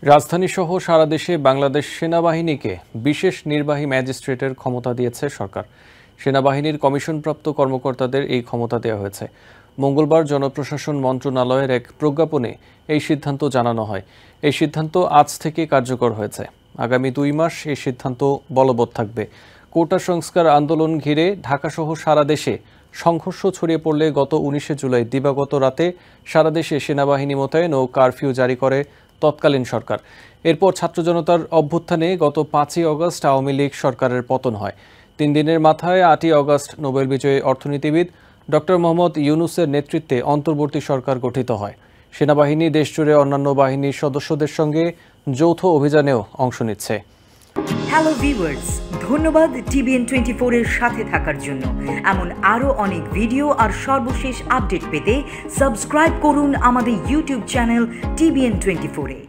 রাজধানীসহ সারা দেশে বাংলাদেশ সেনাবাহিনীকে বিশেষ নির্বাহী ম্যাজিস্ট্রেটের ক্ষমতা দিয়েছে সরকার। সেনাবাহিনীর কমিশনপ্রাপ্ত কর্মকর্তাদের এই ক্ষমতা দেওয়া হয়েছে। মঙ্গলবার জনপ্রশাসন মন্ত্রণালয়ের এক প্রজ্ঞাপনে এই সিদ্ধান্ত জানানো হয়। এই সিদ্ধান্ত আজ থেকে কার্যকর হয়েছে। আগামী 2 মাস এই সিদ্ধান্ত বলবৎ থাকবে। কোটা সংস্কার আন্দোলন ঘিরে ঢাকাসহ সারা দেশে সংঘর্ষ ছড়িয়ে পড়লে গত 19 জুলাই দিবাগত রাতে সারা দেশে সেনাবাহিনী মোতায়েন ও কারফিউ জারি করে তৎকালীন সরকার। এরপর ছাত্র জনতার অভ্যুত্থানে গত 5ই অগস্ট আওয়ামী লীগ সরকারের পতন হয়। 3 দিনের মাথায় 8ই অগস্ট নোবেল বিজয়ী অর্থনীতিবিদ ডক্টর মোহাম্মদ ইউনূসের নেতৃত্বে অন্তর্বর্তী সরকার গঠিত হয়। সেনাবাহিনী দেশজুড়ে অন্যান্য বাহিনীর সদস্যদের সঙ্গে যৌথ অভিযানেও অংশ নিচ্ছে। হ্যালো ভিউয়ার্স, ধন্যবাদ TBN 24 এর সাথে থাকার জন্য। এমন আরও অনেক ভিডিও আর সর্বশেষ আপডেট পেতে সাবস্ক্রাইব করুন আমাদের ইউটিউব চ্যানেল TBN 24 এ।